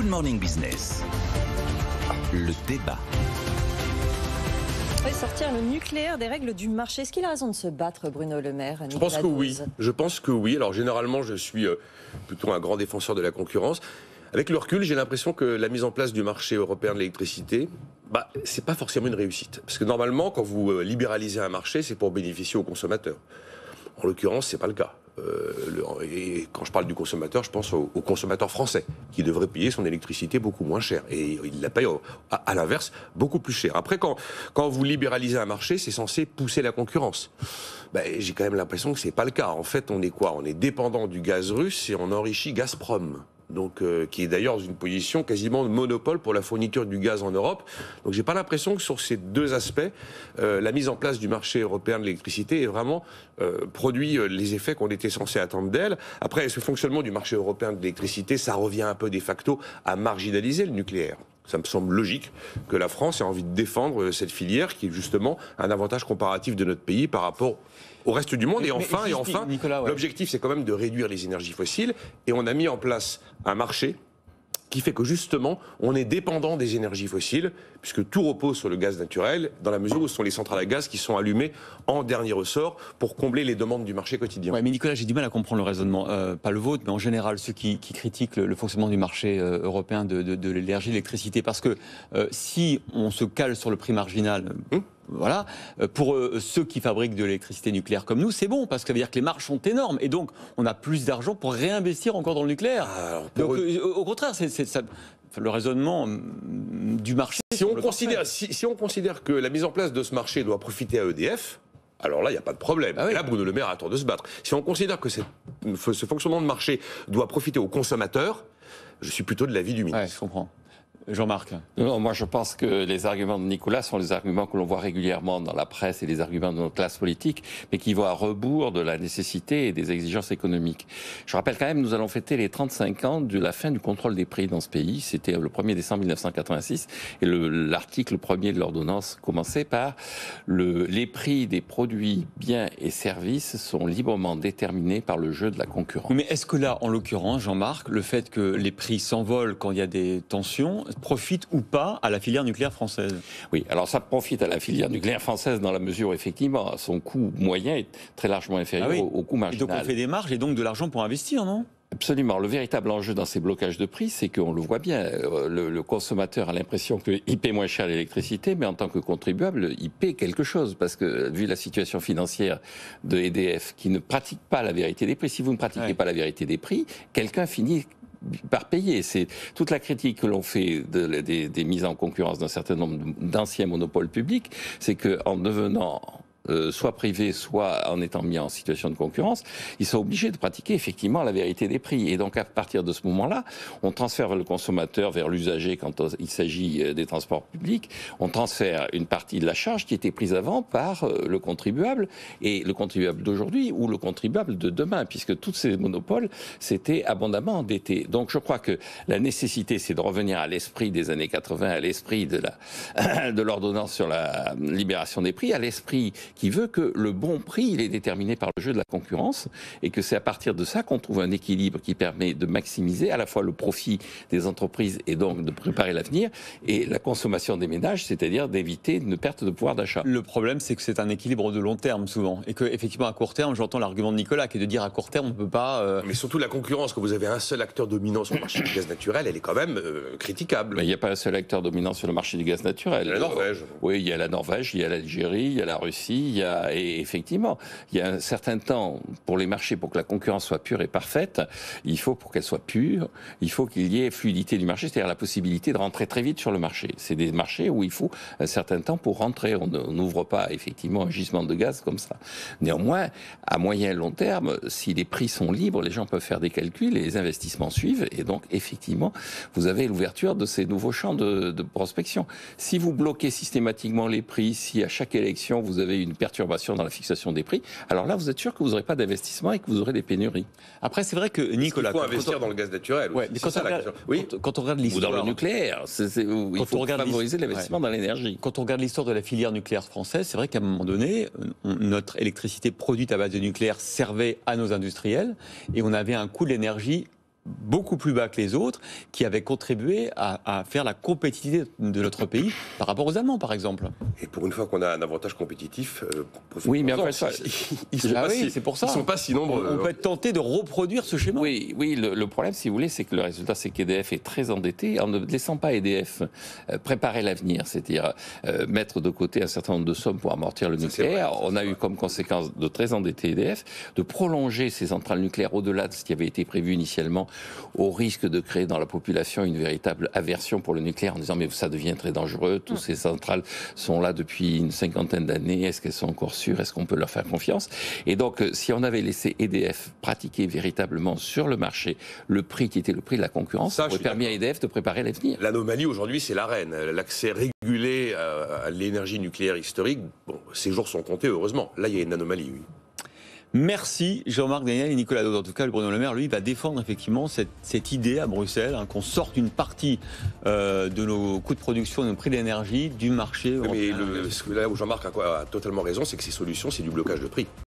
Good Morning Business. Le débat. Sortir le nucléaire des règles du marché. Est-ce qu'il a raison de se battre, Bruno Le Maire? Je pense que oui. Je pense que oui. Alors généralement, je suis plutôt un grand défenseur de la concurrence. Avec le recul, j'ai l'impression que la mise en place du marché européen de l'électricité, c'est pas forcément une réussite. Parce que normalement, quand vous libéralisez un marché, c'est pour bénéficier aux consommateurs. En l'occurrence, c'est pas le cas. Et quand je parle du consommateur, je pense au consommateur français, qui devrait payer son électricité beaucoup moins cher. Et il la paye, à l'inverse, beaucoup plus cher. Après, quand vous libéralisez un marché, c'est censé pousser la concurrence. J'ai quand même l'impression que c'est pas le cas. En fait, on est quoi? On est dépendant du gaz russe et on enrichit Gazprom. Donc, qui est d'ailleurs dans une position quasiment de monopole pour la fourniture du gaz en Europe. Donc, j'ai pas l'impression que sur ces deux aspects, la mise en place du marché européen de l'électricité ait vraiment produit les effets qu'on était censé attendre d'elle. Après, ce fonctionnement du marché européen de l'électricité, ça revient un peu de facto à marginaliser le nucléaire. Ça me semble logique que la France ait envie de défendre cette filière qui est justement un avantage comparatif de notre pays par rapport au reste du monde. Et enfin, Nicolas, l'objectif, c'est quand même de réduire les énergies fossiles. Et on a mis en place un marché qui fait que justement, on est dépendant des énergies fossiles, puisque tout repose sur le gaz naturel, dans la mesure où ce sont les centrales à gaz qui sont allumées en dernier ressort pour combler les demandes du marché quotidien. Ouais, mais Nicolas, j'ai du mal à comprendre le raisonnement. Pas le vôtre, mais en général, ceux qui critiquent le fonctionnement du marché européen de l'énergie, de l'électricité. Parce que si on se cale sur le prix marginal... Voilà. Pour ceux qui fabriquent de l'électricité nucléaire comme nous, c'est bon, parce que ça veut dire que les marges sont énormes et donc on a plus d'argent pour réinvestir encore dans le nucléaire. Donc, au contraire, c'est ça, le raisonnement du marché. Si on considère que la mise en place de ce marché doit profiter à EDF, alors là, il n'y a pas de problème. Et là, Bruno Le Maire a tort de se battre. Si on considère que ce fonctionnement de marché doit profiter aux consommateurs, je suis plutôt de l'avis du ministre. Ouais, je comprends. Jean-Marc. Non, moi je pense que les arguments de Nicolas sont les arguments que l'on voit régulièrement dans la presse et les arguments de notre classe politique, mais qui vont à rebours de la nécessité et des exigences économiques. Je rappelle quand même, nous allons fêter les 35 ans de la fin du contrôle des prix dans ce pays. C'était le 1er décembre 1986 et l'article 1er de l'ordonnance commençait par les prix des produits, biens et services sont librement déterminés par le jeu de la concurrence. Mais est-ce que là, en l'occurrence, Jean-Marc, le fait que les prix s'envolent quand il y a des tensions, profite ou pas à la filière nucléaire française? Oui, alors ça profite à la filière nucléaire française dans la mesure où effectivement son coût moyen est très largement inférieur au coût marginal. Et donc on fait des marges et donc de l'argent pour investir, non? Absolument. Le véritable enjeu dans ces blocages de prix, c'est qu'on le voit bien. Le consommateur a l'impression qu'il paie moins cher l'électricité, mais en tant que contribuable, il paie quelque chose. Parce que, vu la situation financière de EDF, qui ne pratique pas la vérité des prix, si vous ne pratiquez pas la vérité des prix, quelqu'un finit par payer. C'est toute la critique que l'on fait des mises en concurrence d'un certain nombre d'anciens monopoles publics, c'est qu'en devenant soit privés, soit en étant mis en situation de concurrence, ils sont obligés de pratiquer effectivement la vérité des prix. Et donc à partir de ce moment-là, on transfère le consommateur vers l'usager quand il s'agit des transports publics, on transfère une partie de la charge qui était prise avant par le contribuable, et le contribuable d'aujourd'hui ou le contribuable de demain, puisque tous ces monopoles s'étaient abondamment endettés. Donc je crois que la nécessité, c'est de revenir à l'esprit des années 80, à l'esprit de l'ordonnance sur la libération des prix, à l'esprit qui veut que le bon prix, il est déterminé par le jeu de la concurrence et que c'est à partir de ça qu'on trouve un équilibre qui permet de maximiser à la fois le profit des entreprises et donc de préparer l'avenir et la consommation des ménages, c'est-à-dire d'éviter une perte de pouvoir d'achat. Le problème, c'est que c'est un équilibre de long terme souvent et qu'effectivement à court terme, j'entends l'argument de Nicolas qui est de dire à court terme, on ne peut pas... Mais surtout la concurrence, quand vous avez un seul acteur dominant sur le marché du gaz naturel, elle est quand même critiquable. Mais il n'y a pas un seul acteur dominant sur le marché du gaz naturel. Il y a la Norvège. Oui, il y a la Norvège, il y a l'Algérie, il y a la Russie. Et effectivement, il y a un certain temps pour les marchés, pour que la concurrence soit pure et parfaite, il faut, pour qu'elle soit pure, il faut qu'il y ait fluidité du marché, c'est-à-dire la possibilité de rentrer très vite sur le marché. C'est des marchés où il faut un certain temps pour rentrer. On n'ouvre pas effectivement un gisement de gaz comme ça. Néanmoins, à moyen et long terme, si les prix sont libres, les gens peuvent faire des calculs et les investissements suivent. Et donc, effectivement, vous avez l'ouverture de ces nouveaux champs de prospection. Si vous bloquez systématiquement les prix, si à chaque élection vous avez une perturbation dans la fixation des prix, alors là, vous êtes sûr que vous n'aurez pas d'investissement et que vous aurez des pénuries. Après, c'est vrai que Nicolas... Il faut investir dans le gaz naturel. Ouais, mais quand on regarde l'histoire... Ou dans le nucléaire. Il faut favoriser l'investissement dans l'énergie. Quand on regarde l'histoire de la filière nucléaire française, c'est vrai qu'à un moment donné, notre électricité produite à base de nucléaire servait à nos industriels et on avait un coût de l'énergie beaucoup plus bas que les autres, qui avait contribué à faire la compétitivité de notre pays par rapport aux Allemands, par exemple. Et pour une fois qu'on a un avantage compétitif, oui, mais enfin, ils sont c'est pour ça. Ils sont pas si nombreux. On peut être tenté de reproduire ce schéma. Oui, le problème, si vous voulez, c'est que le résultat, c'est qu'EDF est très endetté en ne laissant pas EDF préparer l'avenir, c'est-à-dire mettre de côté un certain nombre de sommes pour amortir le nucléaire. On a eu comme conséquence de très endetter EDF, de prolonger ces centrales nucléaires au-delà de ce qui avait été prévu initialement, au risque de créer dans la population une véritable aversion pour le nucléaire en disant mais ça devient très dangereux, toutes ces centrales sont là depuis une 50aine d'années, est-ce qu'elles sont encore sûres, est-ce qu'on peut leur faire confiance? Et donc si on avait laissé EDF pratiquer véritablement sur le marché le prix qui était le prix de la concurrence, ça aurait permis à EDF de préparer l'avenir. L'anomalie aujourd'hui, c'est l'Arenh, l'accès régulé à l'énergie nucléaire historique. Bon, ces jours sont comptés, heureusement. Là, il y a une anomalie, oui. Merci Jean-Marc Daniel et Nicolas Dose. En tout cas, le Bruno Le Maire, lui, va défendre effectivement cette idée à Bruxelles, qu'on sorte une partie de nos coûts de production, de nos prix d'énergie, du marché. Mais là où Jean-Marc a totalement raison, c'est que ces solutions, c'est du blocage de prix.